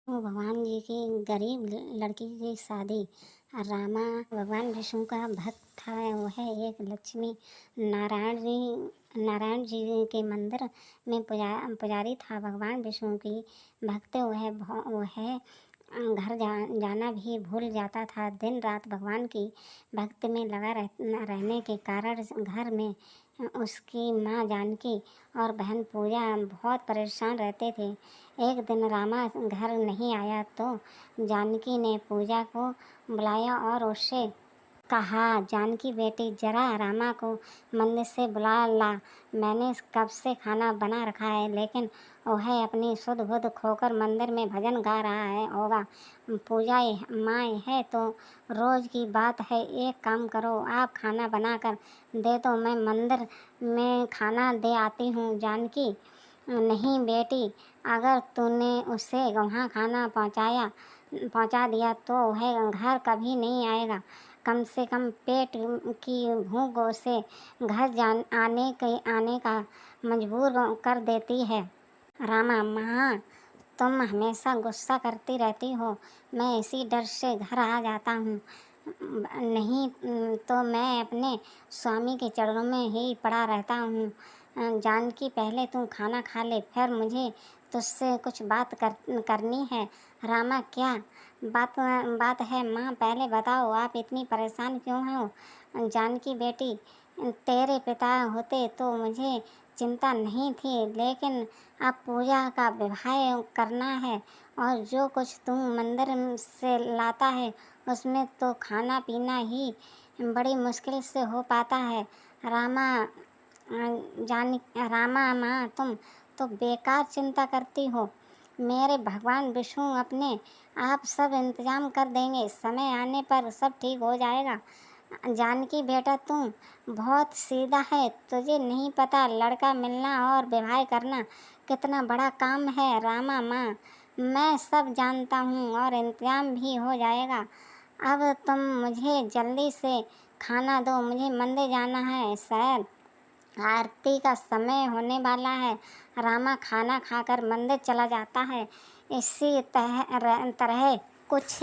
वो भगवान जी की गरीब लड़की की शादी। रामा भगवान विष्णु का भक्त था। वह एक लक्ष्मी नारायण जी के मंदिर में पुजारी था। भगवान विष्णु की भक्त वह घर जाना भी भूल जाता था। दिन रात भगवान की भक्ति में लगा रहने के कारण घर में उसकी माँ जानकी और बहन पूजा बहुत परेशान रहते थे। एक दिन रामा घर नहीं आया तो जानकी ने पूजा को बुलाया और उससे कहा, जानकी बेटी, जरा रामा को मंदिर से बुला ला। मैंने कब से खाना बना रखा है, लेकिन वह अपनी सुध बुध खोकर मंदिर में भजन गा रहा है होगा। पूजा माँ है तो रोज की बात है। एक काम करो, आप खाना बना कर दे दो, मैं मंदिर में खाना दे आती हूँ। जानकी, नहीं बेटी, अगर तूने उसे वहाँ खाना पहुँचा दिया तो वह घर कभी नहीं आएगा। कम से कम पेट की भूख उसे घर आने का मजबूर कर देती है। रामा, माँ, तुम हमेशा गुस्सा करती रहती हो। मैं इसी डर से घर आ जाता हूँ, नहीं तो मैं अपने स्वामी के चरणों में ही पड़ा रहता हूँ। जानकी, पहले तुम खाना खा ले, फिर मुझे तुझसे कुछ बात करनी है। रामा, क्या बात है माँ? पहले बताओ, आप इतनी परेशान क्यों हो? जानकी बेटी, तेरे पिता होते तो मुझे चिंता नहीं थी, लेकिन अब पूजा का विवाह करना है और जो कुछ तुम मंदिर से लाता है उसमें तो खाना पीना ही बड़ी मुश्किल से हो पाता है। रामा माँ, तुम तो बेकार चिंता करती हो। मेरे भगवान विष्णु अपने आप सब इंतजाम कर देंगे। समय आने पर सब ठीक हो जाएगा। जानकी बेटा, तुम बहुत सीधा है। तुझे नहीं पता लड़का मिलना और विवाह करना कितना बड़ा काम है। रामा माँ, मैं सब जानता हूँ और इंतजाम भी हो जाएगा। अब तुम मुझे जल्दी से खाना दो, मुझे मंदिर जाना है। शायद आरती का समय होने वाला है। रामा खाना खाकर मंदिर चला जाता है। इसी तरह कुछ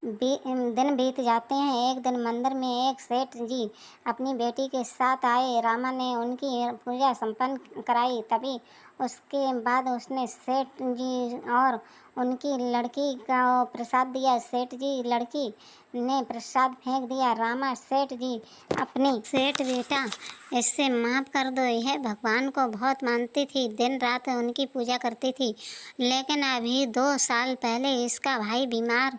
दिन बीत जाते हैं। एक दिन मंदिर में एक सेठ जी अपनी बेटी के साथ आए। रामा ने उनकी पूजा संपन्न कराई। तभी उसके बाद उसने सेठ जी और उनकी लड़की का प्रसाद दिया। सेठ जी लड़की ने प्रसाद फेंक दिया। रामा, सेठ जी, अपनी सेठ बेटा, इससे माफ़ कर दो। यह भगवान को बहुत मानती थी, दिन रात उनकी पूजा करती थी, लेकिन अभी 2 साल पहले इसका भाई बीमार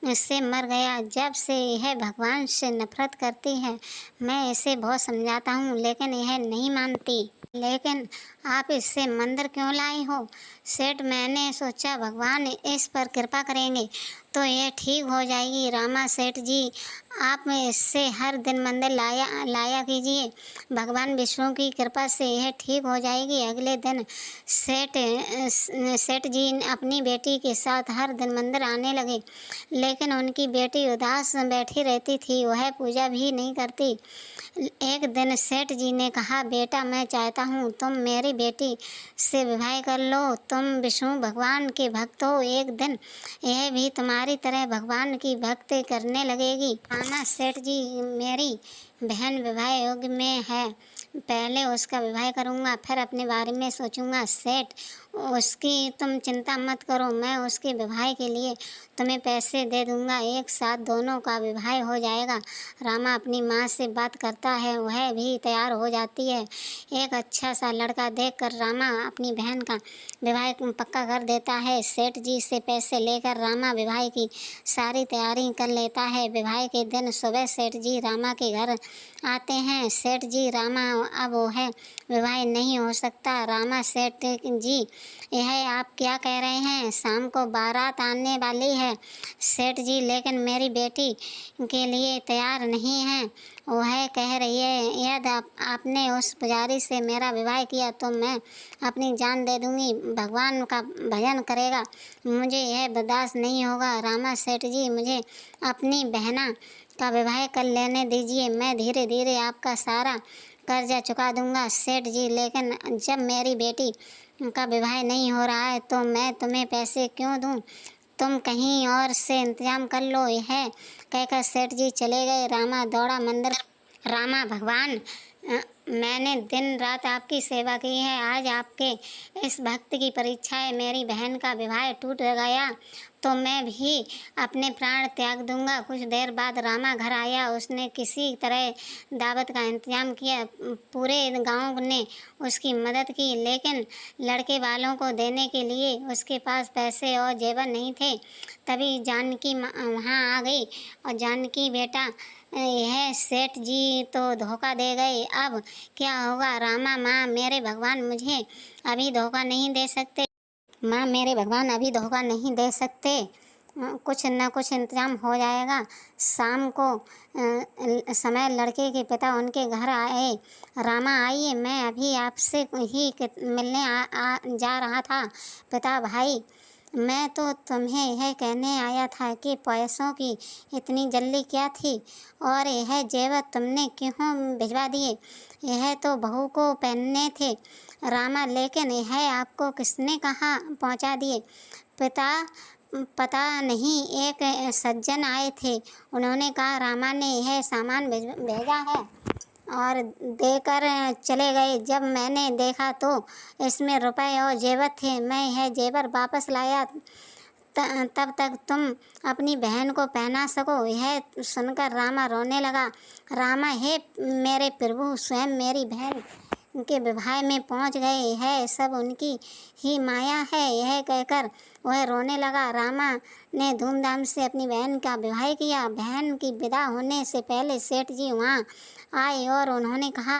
इससे मर गया। जब से यह भगवान से नफरत करती है। मैं इसे बहुत समझाता हूँ, लेकिन यह नहीं मानती। लेकिन आप इससे मंदिर क्यों लाई हो? सेठ, मैंने सोचा भगवान इस पर कृपा करेंगे तो ये ठीक हो जाएगी। रामा, सेठ जी, आप इससे हर दिन मंदिर लाया कीजिए। भगवान विष्णु की कृपा से यह ठीक हो जाएगी। अगले दिन सेठ जी अपनी बेटी के साथ हर दिन मंदिर आने लगे, लेकिन उनकी बेटी उदास बैठी रहती थी। वह पूजा भी नहीं करती। एक दिन सेठ जी ने कहा, बेटा, मैं चाहता हूँ तुम मेरी बेटी से विवाह कर लो। तुम विष्णु भगवान के भक्त हो। एक दिन यह भी तुम्हारी तरह भगवान की भक्ति करने लगेगी। रामा, सेठ जी, मेरी बहन विवाह योग्य में है। पहले उसका विवाह करूँगा, फिर अपने बारे में सोचूंगा। सेठ, उसकी तुम चिंता मत करो, मैं उसके विवाह के लिए तुम्हें पैसे दे दूंगा। एक साथ दोनों का विवाह हो जाएगा। रामा अपनी माँ से बात करता है, वह भी तैयार हो जाती है। एक अच्छा सा लड़का देखकर रामा अपनी बहन का विवाह पक्का कर देता है। सेठ जी से पैसे लेकर रामा विवाह की सारी तैयारी कर लेता है। विवाह के दिन सुबह सेठ जी रामा के घर आते हैं। सेठ जी, रामा अब वह विवाह नहीं हो सकता। रामा, सेठ जी, यह आप क्या कह रहे हैं? शाम को बारात आने वाली है। सेठ जी, लेकिन मेरी बेटी के लिए तैयार नहीं है। वह कह रही है, यदि आपने उस पुजारी से मेरा विवाह किया तो मैं अपनी जान दे दूंगी। भगवान का भजन करेगा, मुझे यह बर्दाश्त नहीं होगा। रामा, सेठ जी, मुझे अपनी बहना का विवाह कर लेने दीजिए। मैं धीरे धीरे आपका सारा कर्जा चुका दूंगा। सेठ जी, लेकिन जब मेरी बेटी का विवाह नहीं हो रहा है तो मैं तुम्हें पैसे क्यों दूं? तुम कहीं और से इंतजाम कर लो। यह कहकर सेठ जी चले गए। रामा दौड़ा मंदिर। रामा भगवान, मैंने दिन रात आपकी सेवा की है, आज आपके इस भक्त की परीक्षा है। मेरी बहन का विवाह टूट गया तो मैं भी अपने प्राण त्याग दूंगा। कुछ देर बाद रामा घर आया। उसने किसी तरह दावत का इंतजाम किया। पूरे गांव ने उसकी मदद की, लेकिन लड़के वालों को देने के लिए उसके पास पैसे और जेवर नहीं थे। तभी जानकी वहाँ आ गई और जानकी, बेटा यह सेठ जी तो धोखा दे गए, अब क्या होगा? रामा, माँ मेरे भगवान मुझे अभी धोखा नहीं दे सकते। माँ मेरे भगवान अभी धोखा नहीं दे सकते, कुछ न कुछ इंतजाम हो जाएगा। शाम को समय लड़के के पिता उनके घर आए। रामा आइए, मैं अभी आपसे ही मिलने जा रहा था। पिता, भाई मैं तो तुम्हें यह कहने आया था कि पैसों की इतनी जल्दी क्या थी, और यह जेवर तुमने क्यों भिजवा दिए? यह तो बहू को पहनने थे। रामा, लेकिन यह आपको किसने कहाँ पहुँचा दिए? पिता, पता नहीं, एक सज्जन आए थे, उन्होंने कहा रामा ने यह सामान भेजा है और देकर चले गए। जब मैंने देखा तो इसमें रुपए और जेवर थे। मैं यह जेवर वापस लाया तब तक तुम अपनी बहन को पहना सको। यह सुनकर रामा रोने लगा। रामा, हे मेरे प्रभु, स्वयं मेरी बहन के विवाह में पहुंच गए हैं, सब उनकी ही माया है। यह कहकर वह रोने लगा। रामा ने धूमधाम से अपनी बहन का विवाह किया। बहन की विदा होने से पहले सेठ जी वहाँ आए और उन्होंने कहा,